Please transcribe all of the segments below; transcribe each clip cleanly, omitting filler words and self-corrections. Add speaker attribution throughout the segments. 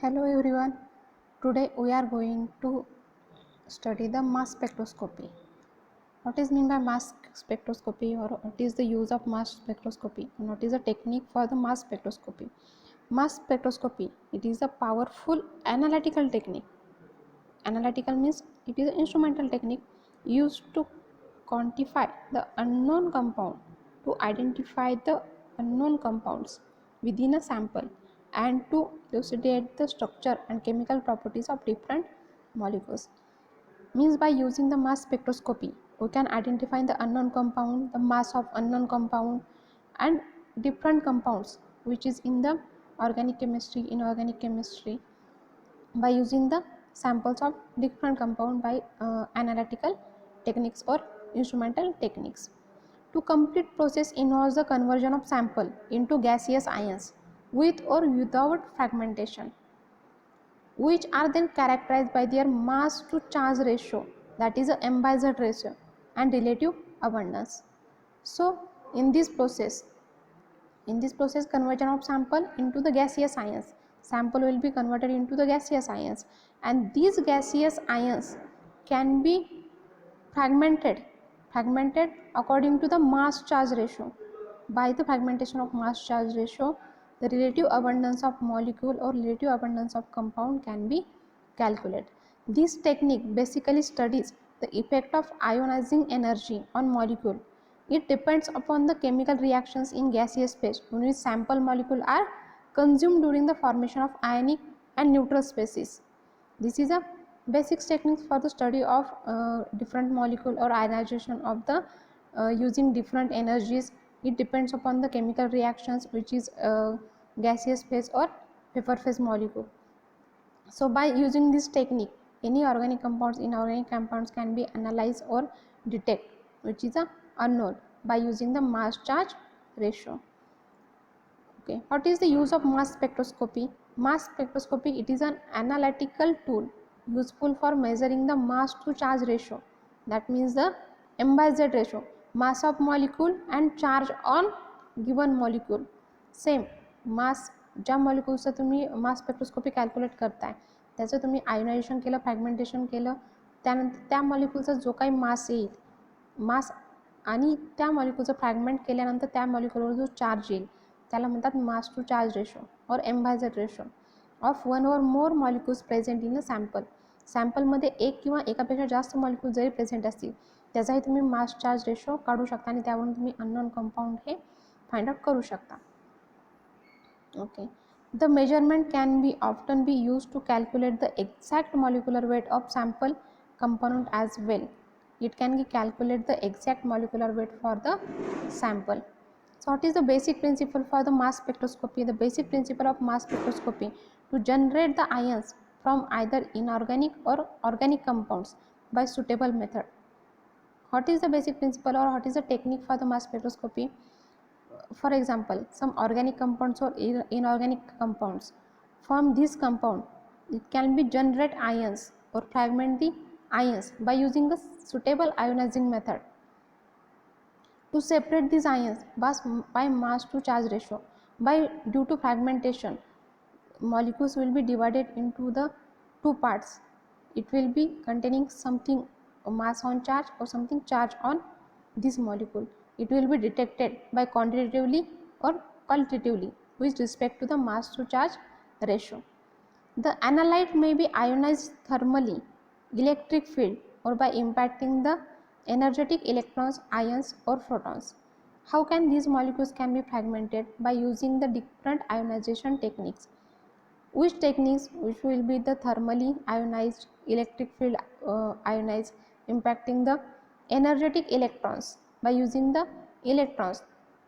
Speaker 1: Hello everyone. Today we are going to study the mass spectroscopy. What is mean by mass spectroscopy, or what is the use of mass spectroscopy, and what is the technique for the mass spectroscopy? Mass spectroscopy, it is a powerful analytical technique. Analytical means it is an instrumental technique used to quantify the unknown compound, to identify the unknown compounds within a sample, and to elucidate the structure and chemical properties of different molecules. Means by using the mass spectroscopy we can identify the unknown compound, the mass of unknown compound, and different compounds which is in the organic chemistry, inorganic chemistry, by using the samples of different compound by analytical techniques or instrumental techniques. To complete process involves the conversion of sample into gaseous ions with or without fragmentation, which are then characterized by their mass to charge ratio, that is a M/Z ratio, and relative abundance. So in this process conversion of sample into the gaseous ions, sample will be converted into the gaseous ions, and these gaseous ions can be fragmented according to the mass charge ratio. By the fragmentation of mass charge ratio, the relative abundance of molecule or relative abundance of compound can be calculated. This technique basically studies the effect of ionizing energy on molecule. It depends upon the chemical reactions in gaseous phase in which sample molecule are consumed during the formation of ionic and neutral species. This is a basic techniques for the study of different molecule or ionization of the using different energies. It depends upon the chemical reactions which is gaseous phase or vapor phase molecule. So by using this technique, any organic compounds, inorganic compounds can be analyzed or detect which is a unknown by using the mass charge ratio. Okay, what is the use of mass spectroscopy? Mass spectroscopy, it is an analytical tool useful for measuring the mass to charge ratio, that means the M/Z ratio, mass of molecule and charge on given molecule. Same mass ज्या मॉलिक्यूलचं तुम्ही mass spectroscopy calculate करताय त्याचं तुम्ही ionization केलं, fragmentation केलं, त्यानंतर त्या मॉलिक्यूलचा जो काही मास येईल, मास आणि त्या मॉलिक्यूलचं फ्रॅगमेंट केल्यानंतर त्या मॉलिक्यूलवर जो चार्ज येईल त्याला म्हणतात मास टू चार्ज रेशो और M/Z ratio of one or more molecules present in a sample. सॅम्पलमध्ये एक किंवा एकापेक्षा जास्त मॉलिक्यूल जरी प्रेझेंट असतील त्याचाही तुम्ही मास चार्ज रेशो काढू शकता आणि त्यावरून तुम्ही अननोन कंपाऊंड हे फाइंड आउट करू शकता. Okay, the measurement can be often be used to calculate the exact molecular weight of sample component as well. It can calculate the exact molecular weight for the sample. So what is the basic principle for the mass spectroscopy? The basic principle of mass spectroscopy to generate the ions from either inorganic or organic compounds by suitable method. What is the basic principle or what is the technique for the mass spectroscopy? For example, some organic compounds or inorganic compounds. From this compound, it can be generate ions or fragment the ions by using the suitable ionizing method. To separate these ions by mass to charge ratio, due to fragmentation, molecules will be divided into the two parts. It will be containing something mass on charge or something charge on this molecule. It will be detected by quantitatively or qualitatively with respect to the mass to charge ratio. The analyte may be ionized thermally, electric field, or by impacting the energetic electrons, ions, or photons. How can these molecules can be fragmented? By using the different ionization techniques. Which techniques? Which will be the thermally ionized, electric field ionized, impacting the energetic electrons by using the electrons.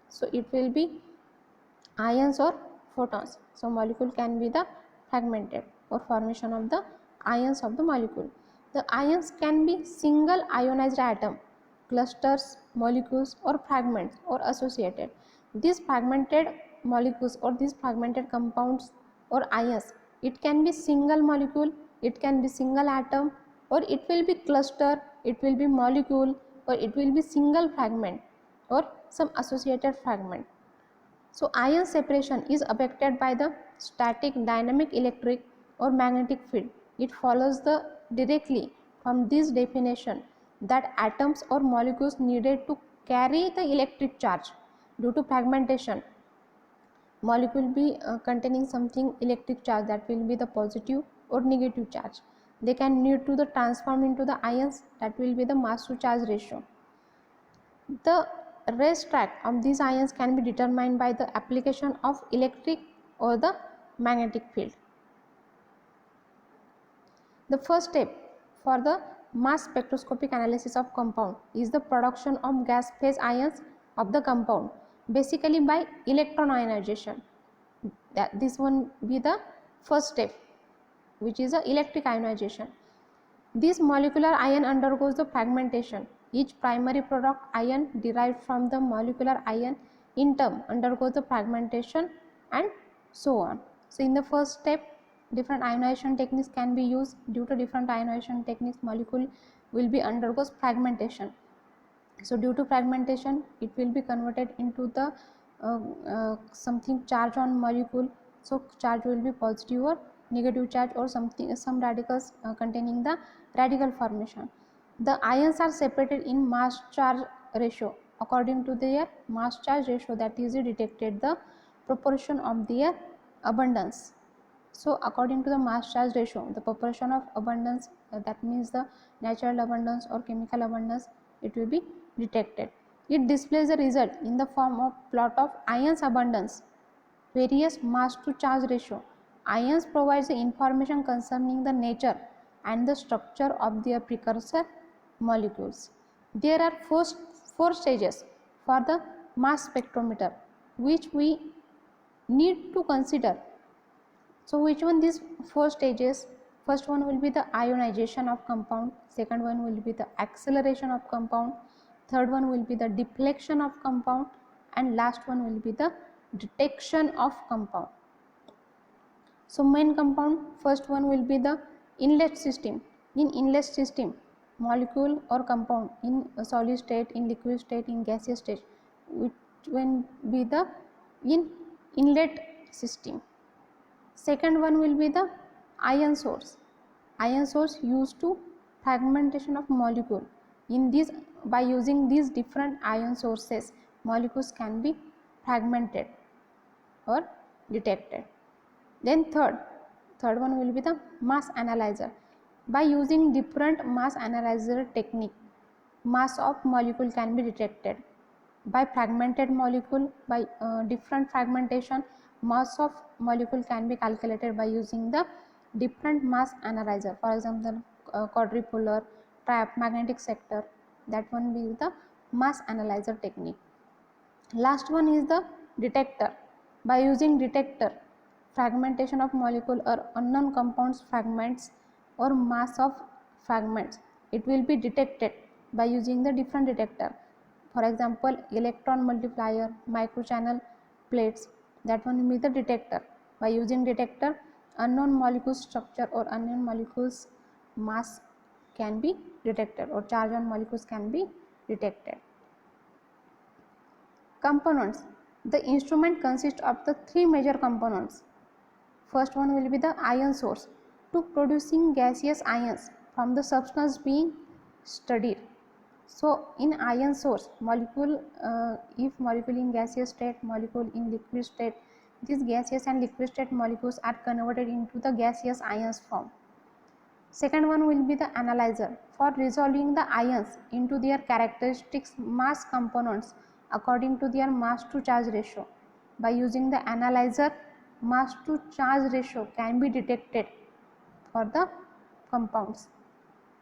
Speaker 1: So it will be ions or photons. So molecule can be the fragmented or formation of the ions of the molecule. The ions can be single ionized atom, clusters, molecules, or fragments or associated. These fragmented molecules or these fragmented compounds or ions, it can be single molecule, it can be single atom, or it will be cluster, it will be molecule, or it will be single fragment or some associated fragment. So ion separation is affected by the static, dynamic, electric, or magnetic field. It follows directly from this definition that atoms or molecules needed to carry the electric charge. Due to fragmentation, molecule be containing something electric charge, that will be the positive or negative charge. They can need to the transform into the ions, that will be the mass to charge ratio. The racetrack of these ions can be determined by the application of electric or the magnetic field. The first step for the mass spectroscopic analysis of compound is the production of gas phase ions of the compound, basically by electron ionization. This one be the first step, which is the electric ionization. This molecular ion undergoes the fragmentation. Each primary product ion derived from the molecular ion in turn undergoes the fragmentation, and so on. So in the first step, different ionization techniques can be used. Due to different ionization techniques, molecule will be undergoes fragmentation. So due to fragmentation, it will be converted into the something charge on molecule. So charge will be positive or negative charge, or something, some radicals containing the radical formation. The ions are separated in mass charge ratio according to their mass charge ratio, that is detected the proportion of their abundance. So according to the mass charge ratio, the proportion of abundance, that means the natural abundance or chemical abundance, it will be detected. It displays the result in the form of plot of ions abundance, various mass to charge ratio. Ions provides the information concerning the nature and the structure of their precursor molecules. There are four stages for the mass spectrometer which we need to consider. So which one these four stages? First one will be the ionization of compound, second one will be the acceleration of compound, third one will be the deflection of compound, and last one will be the detection of compound. So main compound, first one will be the inlet system. In inlet system, molecule or compound in a solid state, in liquid state, in gaseous state, which will be the in inlet system. Second one will be the ion source. Ion source used to fragmentation of molecule. In this, by using these different ion sources, molecules can be fragmented or detected. Then third one will be the mass analyzer. By using different mass analyzer technique, mass of molecule can be detected. By fragmented molecule, by different fragmentation, mass of molecule can be calculated by using the different mass analyzer. For example, quadrupolar, trap, magnetic sector, that one will be the mass analyzer technique. Last one is the detector. By using detector, fragmentation of molecule or unknown compounds fragments or mass of fragments, it will be detected by using the different detector. For example, electron multiplier, microchannel plates, that one will be the detector. By using detector, unknown molecule structure or unknown molecules mass can be detected, or charge on molecules can be detected. Components. The instrument consists of the three major components. First one will be the ion source, to producing gaseous ions from the substance being studied. So in ion source, molecule, if molecule in gaseous state, molecule in liquid state, these gaseous and liquid state molecules are converted into the gaseous ions form. Second one will be the analyzer, for resolving the ions into their characteristics mass components according to their mass to charge ratio. By using the analyzer, mass to charge ratio can be detected for the compounds.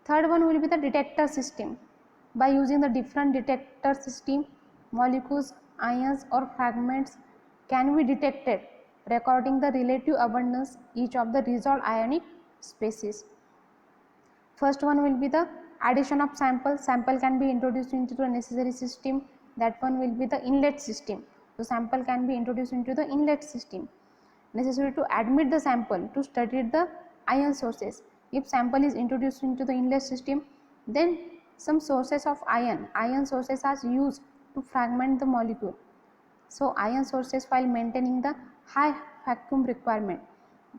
Speaker 1: Third one will be the detector system. By using the different detector system, molecules, ions or fragments can be detected, recording the relative abundance each of the resolved ionic species. First one will be the addition of sample. Sample can be introduced into the necessary system. That one will be the inlet system. So sample can be introduced into the inlet system. Necessary to admit the sample to study the ion sources. If sample is introduced into the inlet system, then some sources of ion sources are used to fragment the molecule. So ion sources, while maintaining the high vacuum requirement,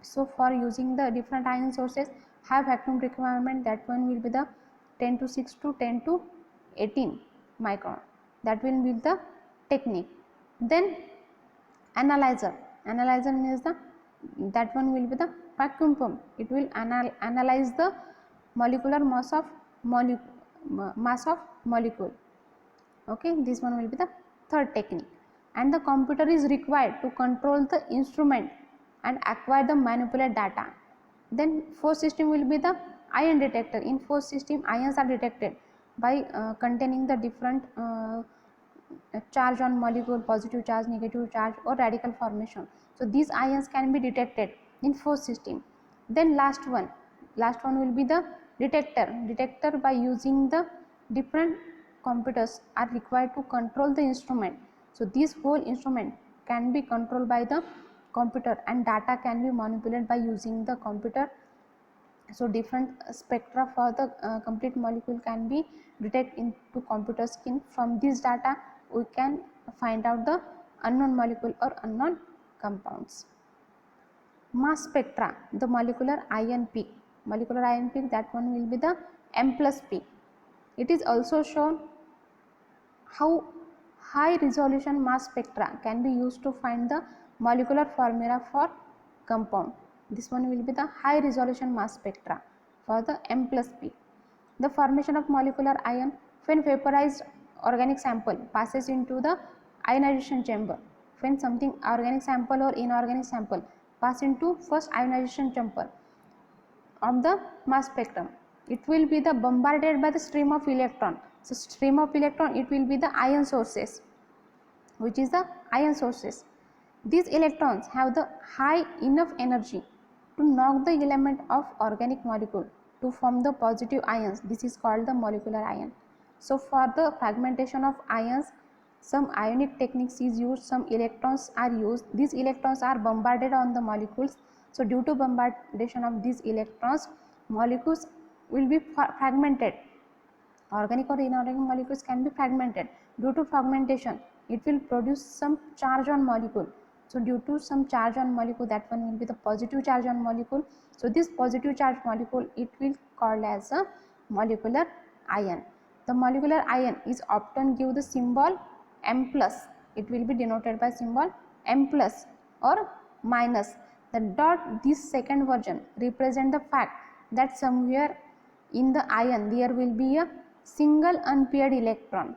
Speaker 1: So for using the different ion sources have vacuum requirement, that one will be the 10 to 6 to 10 to 18 micron. That will be the technique. Then analyzer means that one will be the vacuum pump. It will analyze the molecular mass of molecule. Okay, this one will be the third technique. And the computer is required to control the instrument and acquire the manipulate data. Then fourth system will be the ion detector. In fourth system, ions are detected by containing the different charge on molecule, positive charge, negative charge, or radical formation. So these ions can be detected in fourth system. Then last one will be the detector by using the different computers are required to control the instrument. So this whole instrument can be controlled by the computer and data can be manipulated by using the computer. So different spectra for the complete molecule can be detected into computer skin. From this data we can find out the unknown molecule or unknown compounds. Mass spectra, the molecular ion peak, that one will be the M plus peak. It is also shown how high resolution mass spectra can be used to find the molecular formula for compound. This one will be the high resolution mass spectra for the M plus P. The formation of molecular ion when vaporized organic sample passes into the ionization chamber. When something organic sample or inorganic sample pass into first ionization chamber of the mass spectrum, it will be the bombarded by the stream of electron. So stream of electron, it will be the ion sources, which is the ion sources. These electrons have the high enough energy to knock the element of organic molecule to form the positive ions. This is called the molecular ion. So for the fragmentation of ions, some ionic techniques is used, some electrons are used. These electrons are bombarded on the molecules. So due to bombardation of these electrons, molecules will be fragmented. Organic or inorganic molecules can be fragmented. Due to fragmentation, it will produce some charge on molecule. So due to some charge on molecule, that one will be the positive charge on molecule. So this positive charge molecule, it will called as a molecular ion. The molecular ion is often give the symbol M plus. It will be denoted by symbol M plus or minus. The dot, this second version represent the fact that somewhere in the ion there will be a single unpaired electron.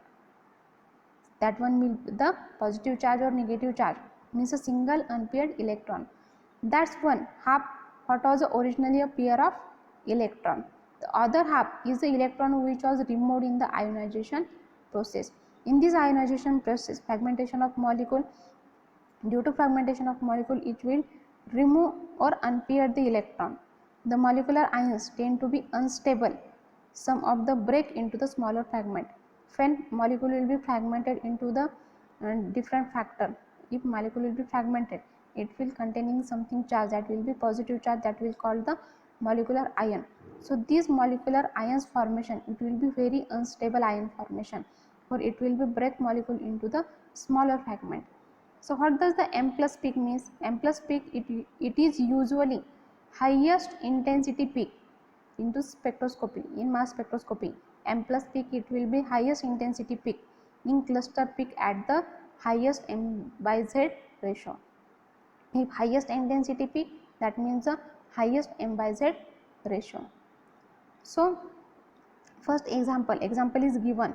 Speaker 1: That one will be the positive charge or negative charge, means a single unpaired electron. That's one half what was originally a pair of electron. The other half is the electron which was removed in the ionization process. In this ionization process, fragmentation of molecule, due to fragmentation of molecule, it will remove or unpair the electron. The molecular ions tend to be unstable. Some of the break into the smaller fragment. When molecule will be fragmented into the different factor, if molecule will be fragmented, it will containing something charge, that will be positive charge, that will call the molecular ion. So this molecular ions formation, it will be very unstable ion formation, or it will be break molecule into the smaller fragment. So what does the M plus peak means? M plus peak, it is usually highest intensity peak into spectroscopy. In mass spectroscopy, M plus peak, it will be highest intensity peak in cluster peak at the highest M by Z ratio. If highest intensity peak, that means the highest M by Z ratio. So first example is given.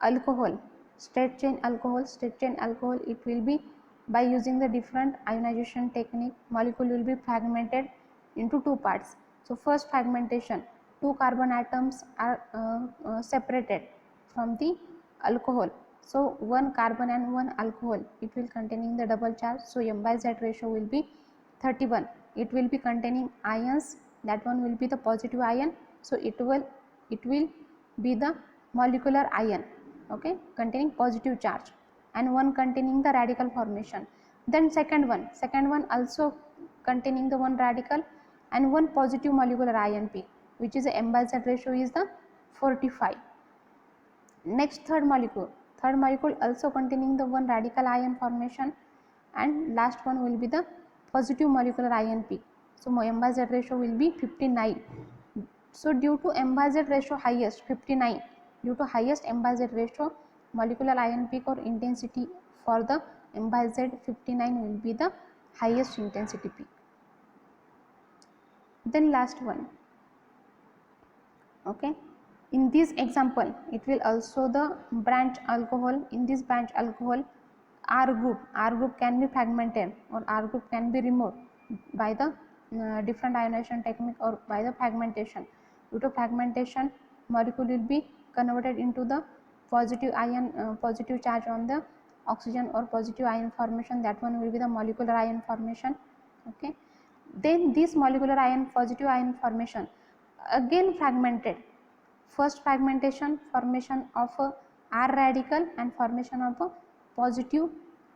Speaker 1: Alcohol, straight chain alcohol, it will be by using the different ionization technique, molecule will be fragmented into two parts. So first fragmentation, two carbon atoms are separated from the alcohol. So one carbon and one alcohol, it will containing the double charge. So M by Z ratio will be 31. It will be containing ions, that one will be the positive ion. So it will be the molecular ion, okay, containing positive charge, and one containing the radical formation. Then second one also containing the one radical and one positive molecular ion peak, which is the M by Z ratio is the 45. Next third molecule also containing the one radical ion formation, and last one will be the positive molecular ion peak. So M by Z ratio will be 59. So due to M by Z ratio highest 59, due to highest M by Z ratio, molecular ion peak or intensity for the M by Z 59 will be the highest intensity peak. Then last one, okay, in this example it will also the branch alcohol. In this branch alcohol, R group can be fragmented or R group can be removed by the different ionization technique or by the fragmentation. Due to fragmentation, molecule will be converted into the positive ion, positive charge on the oxygen or positive ion formation. That one will be the molecular ion formation. Okay, then this molecular ion, positive ion formation again fragmented. First fragmentation, formation of a R radical and formation of a positive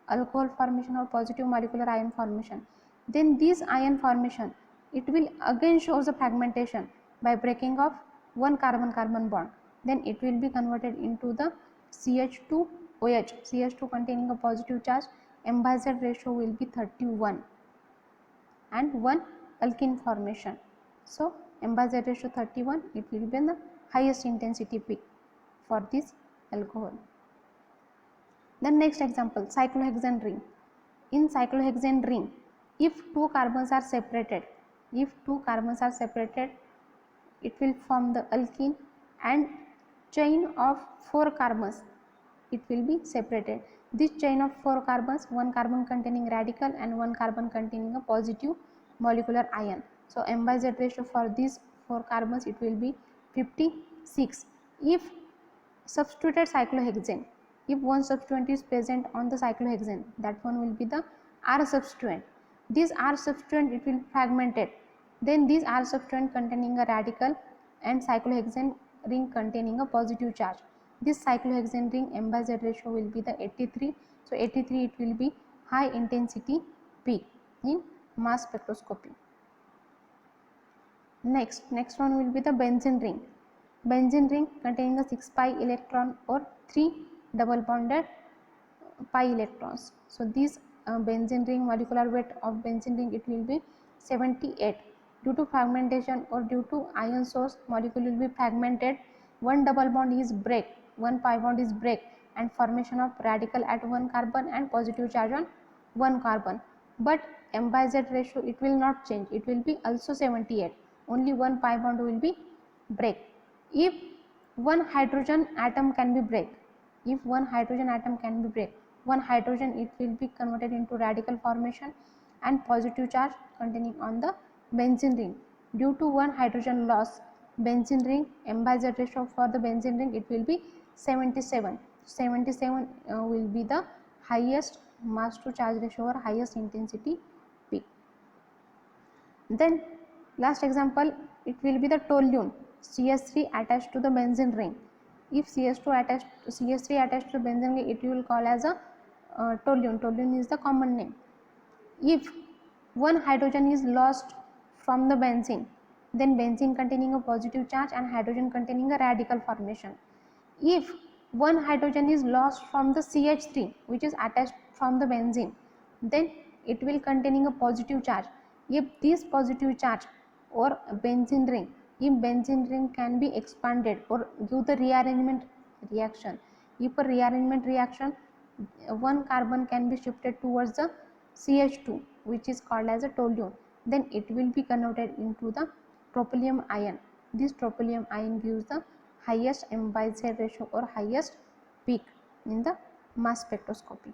Speaker 1: alcohol formation or positive molecular ion formation. Then this ion formation, it will again shows the fragmentation by breaking of one carbon-carbon bond. Then it will be converted into the CH2OH, CH2 containing a positive charge. M by Z ratio will be 31 and one alkene formation. So M by Z ratio 31, it will be the highest intensity peak for this alcohol. The next example, cyclohexane ring. In cyclohexane ring, if two carbons are separated, it will form the alkene, and chain of 4 carbons, it will be separated. This chain of 4 carbons, one carbon containing radical and one carbon containing a positive molecular ion. So M by Z ratio for these 4 carbons, it will be 56. If substituted cyclohexane, if one substituent is present on the cyclohexane, that one will be the R substituent. This R substituent, it will fragmented. Then this R substituent containing a radical and cyclohexane ring containing a positive charge. This cyclohexane ring M by Z ratio will be the 83. So 83, it will be high intensity peak in mass spectroscopy. Next one will be the benzene ring. Benzene ring containing a 6 pi electron or 3 double bonded pi electrons. So this benzene ring, molecular weight of benzene ring, it will be 78. Due to fragmentation or due to ion source, molecule will be fragmented. One double bond is break, one pi bond is break, and formation of radical at one carbon and positive charge on one carbon. But M by Z ratio, it will not change, it will be also 78. Only one pi bond will be break. If one hydrogen atom can be break, one hydrogen, it will be converted into radical formation and positive charge containing on the benzene ring. Due to one hydrogen loss, benzene ring, M by Z ratio for the benzene ring, it will be 77. 77 will be the highest mass to charge ratio or highest intensity peak. Then last example, it will be the toluene, CH3 attached to the benzene ring. If CH3 attached to the benzene ring, it will call as a toluene. Toluene is the common name. If one hydrogen is lost from the benzene, then benzene containing a positive charge and hydrogen containing a radical formation. If one hydrogen is lost from the CH3 which is attached from the benzene, then it will containing a positive charge. If this positive charge or benzene ring can be expanded or give the rearrangement reaction, if a rearrangement reaction, one carbon can be shifted towards the CH2 which is called as a toluene, then it will be converted into the tropylium ion. This tropylium ion gives the highest M by Z ratio or highest peak in the mass spectroscopy.